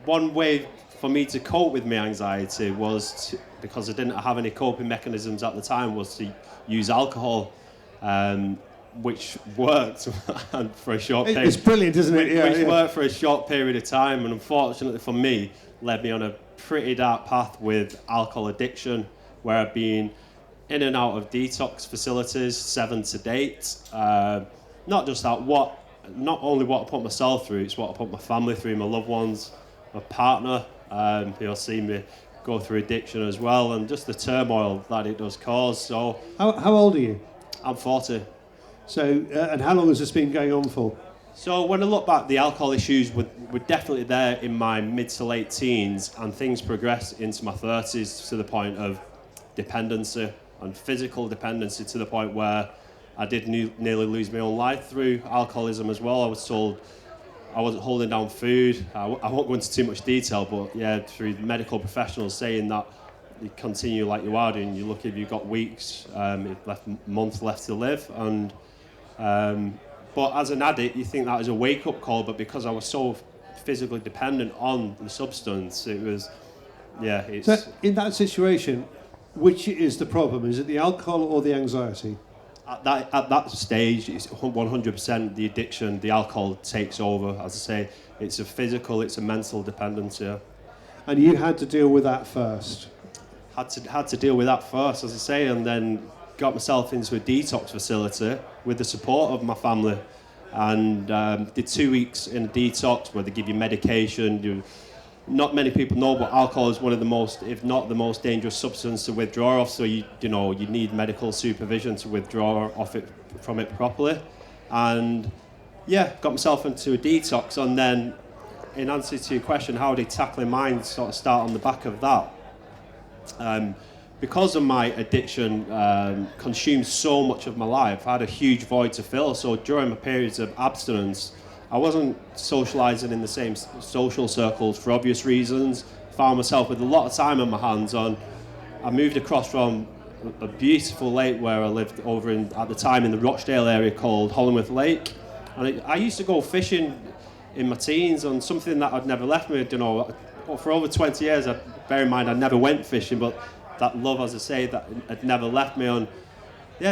one way for me to cope with my anxiety was because I didn't have any coping mechanisms at the time, was to use alcohol, which worked for a short period. It's brilliant, isn't it? Which worked for a short period of time, and unfortunately for me, led me on a pretty dark path with alcohol addiction, where I've been in and out of detox facilities, 7 to date. Not just that, not only what I put myself through, it's what I put my family through, my loved ones, my partner, who'll see me go through addiction as well, and just the turmoil that it does cause. So, how old are you? I'm 40. So, and how long has this been going on for? So when I look back, the alcohol issues were definitely there in my mid to late teens, and things progressed into my 30s to the point of dependency and physical dependency, to the point where I did nearly lose my own life through alcoholism as well. I was told I wasn't holding down food. I won't go into too much detail, but yeah, through medical professionals saying that you continue like you are doing, you're lucky if you've got weeks, months left to live. And but as an addict, you think that is a wake-up call, but because I was so physically dependent on the substance, it was, it's... So in that situation, which is the problem? Is it the alcohol or the anxiety? At that stage, it's 100% the addiction. The alcohol takes over. As I say, it's a physical, it's a mental dependency. And you had to deal with that first? Had to deal with that first, as I say, and then got myself into a detox facility with the support of my family, and did 2 weeks in a detox where they give you medication. Not many people know, but alcohol is one of the most, if not the most dangerous substance to withdraw off. So you need medical supervision to withdraw from it properly. And got myself into a detox. And then, in answer to your question, how did tackling mine sort of start on the back of that? Because of my addiction consumed so much of my life, I had a huge void to fill. So during my periods of abstinence, I wasn't socialising in the same social circles for obvious reasons. Found myself with a lot of time on my hands. I moved across from a beautiful lake where I lived over at the time in the Rochdale area called Hollingworth Lake. And I used to go fishing in my teens on something that had never left me. For over 20 years, bear in mind I never went fishing, but that love, as I say, that had never left me. And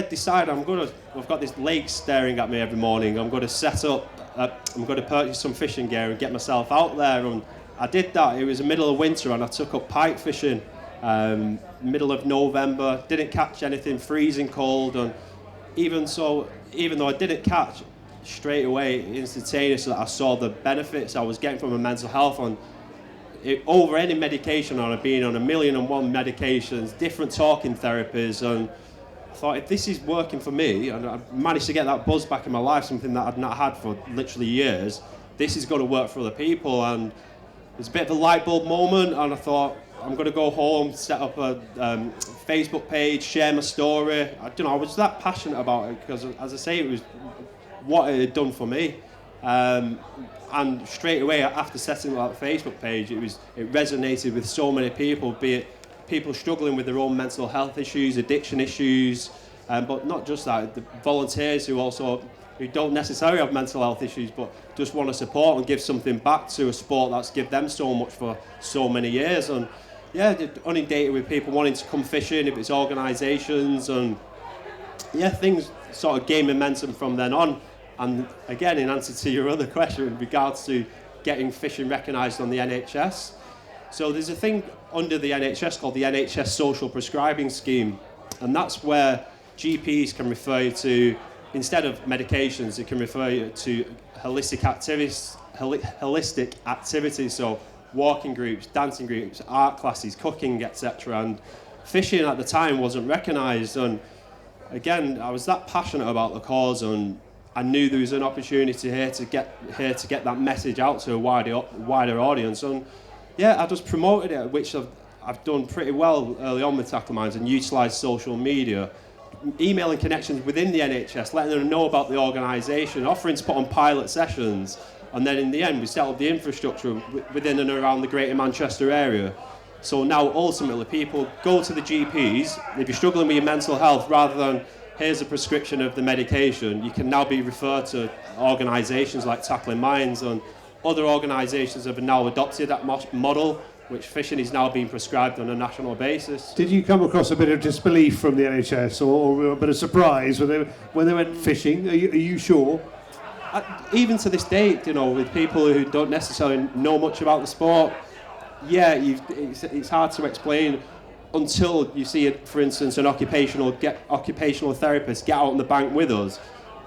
decided I've got this lake staring at me every morning. I'm going to set up, I'm going to purchase some fishing gear and get myself out there. And I did that. It was the middle of winter, and I took up pike fishing, middle of November. Didn't catch anything, freezing cold. And even though I didn't catch straight away, instantaneously, I saw the benefits I was getting from my mental health over any medication. I've been on 1,000,001 medications, different talking therapies, and I thought, if this is working for me, and I managed to get that buzz back in my life, something that I'd not had for literally years, this is going to work for other people. And it was a bit of a light bulb moment, and I thought, I'm going to go home, set up a Facebook page, share my story. I was that passionate about it because, as I say, it was what it had done for me. And straight away, after setting up that Facebook page, it resonated with so many people, be it people struggling with their own mental health issues, addiction issues, but not just that, the volunteers who don't necessarily have mental health issues, but just want to support and give something back to a sport that's given them so much for so many years. And inundated with people wanting to come fishing, if it's organisations, and things sort of gain momentum from then on. And again, in answer to your other question in regards to getting fishing recognised on the NHS, so there's a thing under the NHS called the NHS Social Prescribing Scheme, and that's where GPs can refer you to, instead of medications, they can refer you to holistic activities, so walking groups, dancing groups, art classes, cooking, etc. And fishing at the time wasn't recognised, and again, I was that passionate about the cause, and I knew there was an opportunity here to get that message out to a wider audience. And I just promoted it, which I've done pretty well early on with Tackle Minds, and utilised social media, emailing connections within the NHS, letting them know about the organisation, offering to put on pilot sessions, and then in the end we set up the infrastructure within and around the Greater Manchester area. So now ultimately people go to the GPs, if you're struggling with your mental health, rather than here's a prescription of the medication, you can now be referred to organisations like Tackling Minds, and other organisations have now adopted that model, which fishing is now being prescribed on a national basis. Did you come across a bit of disbelief from the NHS or a bit of surprise when they went fishing? Are you sure? Even to this day, with people who don't necessarily know much about the sport, it's hard to explain until you see, for instance, an occupational therapist get out on the bank with us,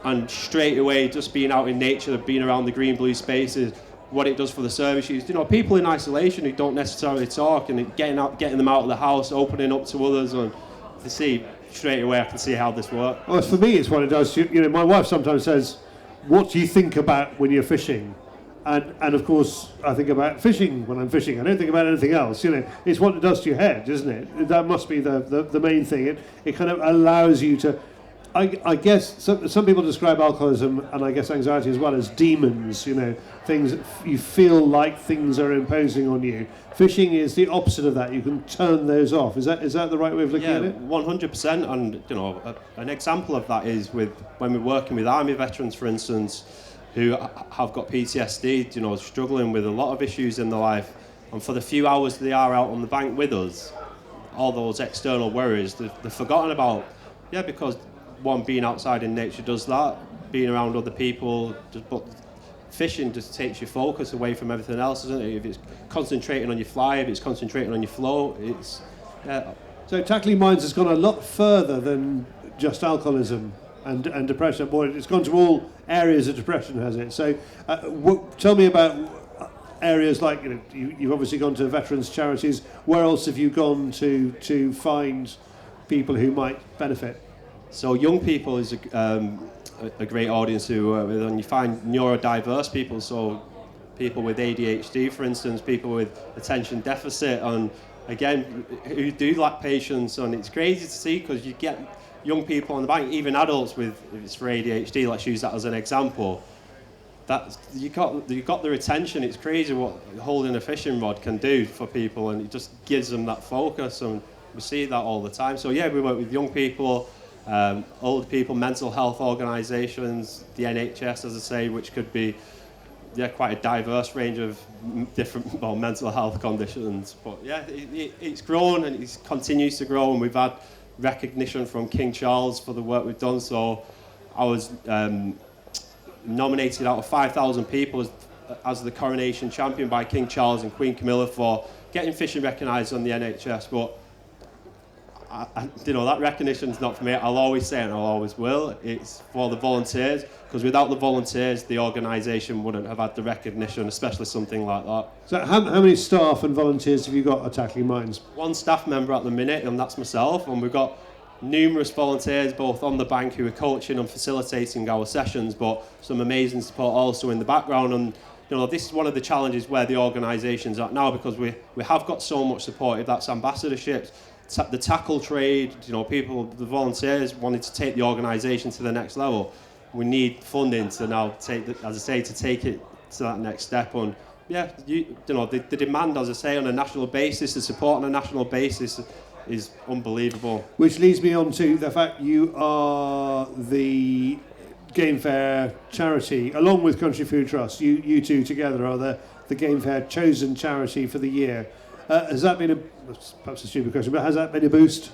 and straight away just being out in nature, being around the green blue spaces, what it does for the service users. People in isolation who don't necessarily talk, and getting them out of the house, opening up to others, and to see straight away, I can see how this works. Well, for me, it's what it does. My wife sometimes says, "What do you think about when you're fishing?" And of course, I think about fishing when I'm fishing. I don't think about anything else. It's what it does to your head, isn't it? That must be the main thing. It kind of allows you to. I guess some people describe alcoholism, and I guess anxiety as well, as demons. Things you feel like things are imposing on you. Fishing is the opposite of that. You can turn those off. Is that the right way of looking at it? 100%. And an example of that is when we're working with army veterans, for instance, who have got PTSD, struggling with a lot of issues in their life, and for the few hours they are out on the bank with us, all those external worries they're forgotten about. Because one, being outside in nature does that, being around other people, but fishing just takes your focus away from everything else, doesn't it? If it's concentrating on your fly, if it's concentrating on your flow, it's... So Tackling Minds has gone a lot further than just alcoholism and depression. Boy, it's gone to all areas of depression, has it? So tell me about areas like, you've obviously gone to veterans charities. Where else have you gone to find people who might benefit? So young people is a great audience to work with, and you find neurodiverse people, so people with ADHD, for instance, people with attention deficit, and again, who do lack patience, and it's crazy to see because you get young people on the bank, even adults with, if it's for ADHD, let's use that as an example, that you got their attention. It's crazy what holding a fishing rod can do for people, and it just gives them that focus, and we see that all the time. So we work with young people, older people, mental health organisations, the NHS, as I say, which could be quite a diverse range of different mental health conditions. But it's grown, and it continues to grow, and we've had recognition from King Charles for the work we've done. So I was nominated out of 5,000 people as the coronation champion by King Charles and Queen Camilla for getting fishing recognised on the NHS. But that recognition is not for me. I'll always say it, and I'll always will. It's for the volunteers, because without the volunteers, the organisation wouldn't have had the recognition, especially something like that. So how many staff and volunteers have you got at Tackling Minds? One staff member at the minute, and that's myself, and we've got numerous volunteers both on the bank who are coaching and facilitating our sessions, but some amazing support also in the background. And this is one of the challenges where the organisation's at now, because we have got so much support. If that's ambassadorships, the tackle trade, people, the volunteers wanted to take the organisation to the next level. We need funding to now take it to that next step. And the demand, as I say, on a national basis, the support on a national basis is unbelievable. Which leads me on to the fact you are the Game Fair charity, along with Country Food Trust. You two together are the Game Fair chosen charity for the year. Has that been perhaps a stupid question, but has that been a boost?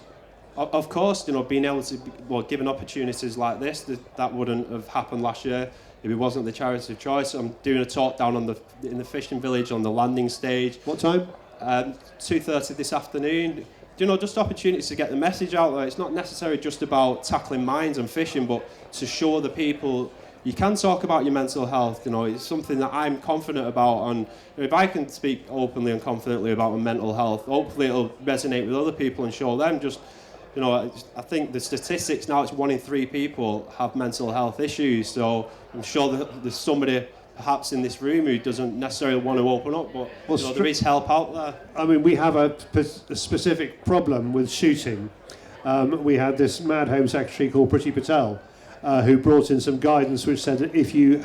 Of course, being able to, given opportunities like this, that wouldn't have happened last year if it wasn't the charity of choice. I'm doing a talk down in the fishing village on the landing stage. What time? 2:30 this afternoon. Just opportunities to get the message out there. It's not necessarily just about tackling minds and fishing, but to show the people you can talk about your mental health. It's something that I'm confident about, and if I can speak openly and confidently about my mental health, hopefully it'll resonate with other people and show them. I think the statistics now, it's 1 in 3 people have mental health issues, so I'm sure that there's somebody perhaps in this room who doesn't necessarily want to open up, but there is help out there. I mean, we have a specific problem with shooting. We had this mad Home Secretary called Priti Patel, who brought in some guidance which said that if you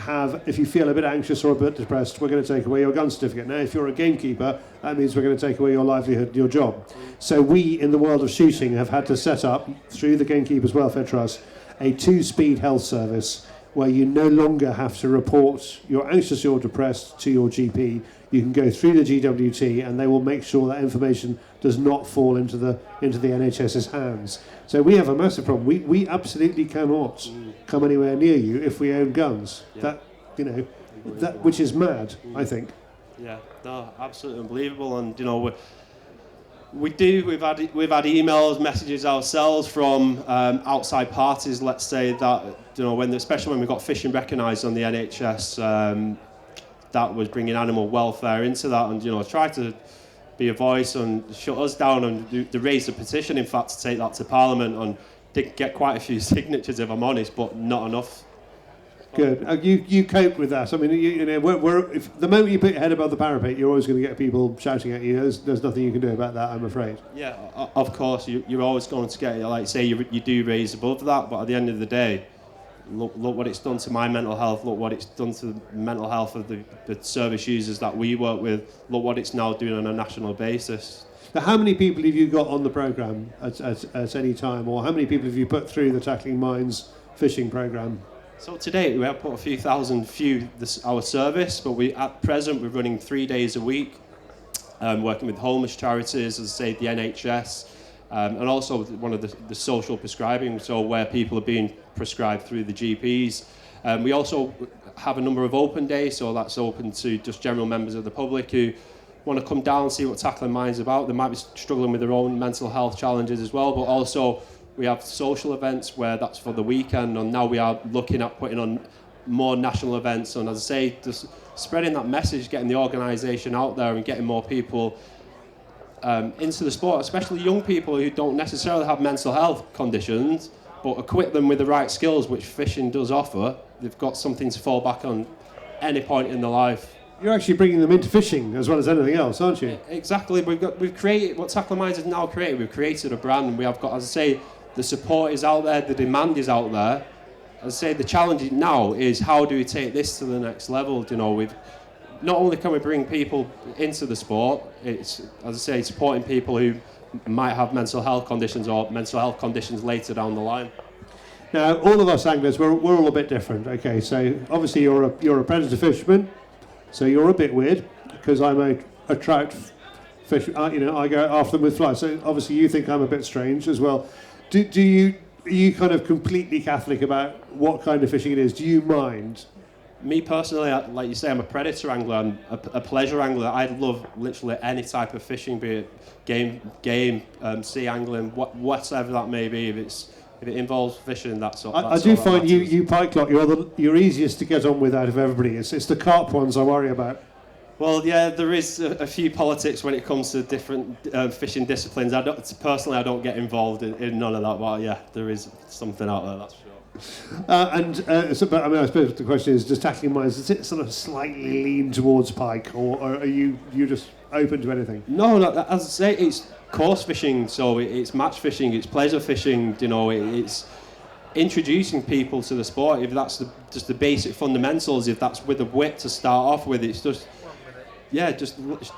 feel a bit anxious or a bit depressed, we're going to take away your gun certificate. Now, if you're a gamekeeper, that means we're going to take away your livelihood, your job. So we, in the world of shooting, have had to set up, through the Gamekeepers Welfare Trust, a 2-speed health service, where you no longer have to report you're anxious or depressed to your GP. You can go through the GWT and they will make sure that information does not fall into the NHS's hands. So we have a massive problem. We absolutely cannot come anywhere near you if we own guns. Yeah. That which is mad, I think. Yeah, no, absolutely unbelievable. And we've had emails, messages ourselves from outside parties. Let's say that especially when we got fishing recognised on the NHS, that was bringing animal welfare into that, and try to be a voice and shut us down, and they raised a petition, in fact, to take that to Parliament, and did get quite a few signatures, if I'm honest, but not enough. Good. You cope with that. I mean, if the moment you put your head above the parapet, you're always going to get people shouting at you. There's nothing you can do about that, I'm afraid. Yeah, of course, you're always going to get, like say, you do raise above that, but at the end of the day, look what it's done to my mental health, look what it's done to the mental health of the service users that we work with, look what it's now doing on a national basis. Now, how many people have you got on the programme at any time, or how many people have you put through the Tackling Mines fishing programme? So to date, we have put a few thousand through our service, but at present we're running 3 days a week, working with homeless charities, as I say, the NHS, and also one of the social prescribing, so where people are being prescribed through the GPs. We also have a number of open days, so that's open to just general members of the public who want to come down and see what Tackling Mines is about. They might be struggling with their own mental health challenges as well, but also we have social events where that's for the weekend, and now we are looking at putting on more national events. And as I say, just spreading that message, getting the organisation out there and getting more people into the sport, especially young people who don't necessarily have mental health conditions, but equip them with the right skills, which fishing does offer. They've got something to fall back on any point in their life. You're actually bringing them into fishing as well as anything else, aren't you? Exactly. We've created what Tackling Mines has now created. We've created a brand, and we have got, as I say, the support is out there, the demand is out there. As I say, the challenge now is how do we take this to the next level? We've not only can we bring people into the sport, it's, as I say, supporting people who might have mental health conditions or mental health conditions later down the line. Now, all of us anglers, we're all a bit different. Okay, so obviously you're a predator fisherman, so you're a bit weird because I'm a trout fish. I go after them with flies. So obviously you think I'm a bit strange as well. Are you kind of completely Catholic about what kind of fishing it is? Do you mind? Me personally, like you say, I'm a predator angler. I'm a pleasure angler. I love literally any type of fishing, be it game, sea angling, whatever that may be. If it involves fishing, that's all. I do find you pike lot, you're easiest to get on with out of everybody. It's the carp ones I worry about. Well, yeah, there is a few politics when it comes to different fishing disciplines. I don't get involved in none of that, but yeah, there is something out there, that's sure. I suppose the question is, does Tackling Mines, does it sort of slightly lean towards pike, or are you just open to anything? No, as I say, it's course fishing, so it's match fishing, it's pleasure fishing, it's introducing people to the sport. If that's just the basic fundamentals, if that's with a whip to start off with, it's just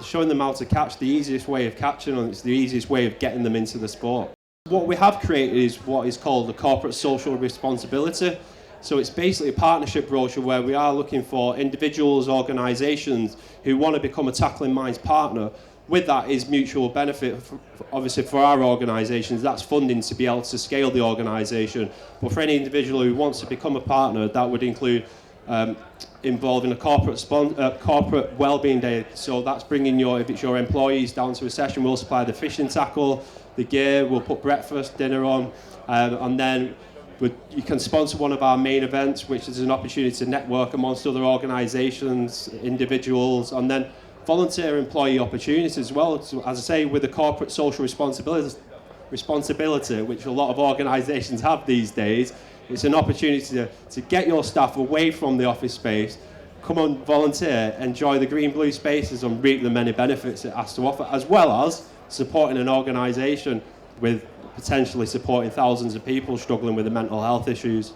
showing them how to catch, the easiest way of catching, and it's the easiest way of getting them into the sport. What we have created is what is called the corporate social responsibility. So it's basically a partnership brochure where we are looking for individuals, organisations who want to become a Tackling Mines partner. With that is mutual benefit, obviously for our organisations, that's funding to be able to scale the organisation. But for any individual who wants to become a partner, that would include involving a corporate wellbeing day. So that's bringing if it's your employees down to a session, we'll supply the fishing tackle, the gear, we'll put breakfast, dinner on, and then you can sponsor one of our main events, which is an opportunity to network amongst other organisations, individuals, and then volunteer employee opportunities as well. So, as I say, with the corporate social responsibility, which a lot of organisations have these days, it's an opportunity to get your staff away from the office space, come on, volunteer, enjoy the green-blue spaces and reap the many benefits it has to offer, as well as supporting an organisation with potentially supporting thousands of people struggling with the mental health issues.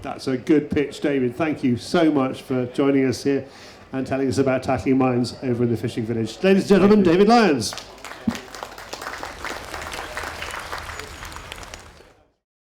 That's a good pitch, David. Thank you so much for joining us here and telling us about Tackling Mines over in the fishing village. Ladies and gentlemen, David Lyons.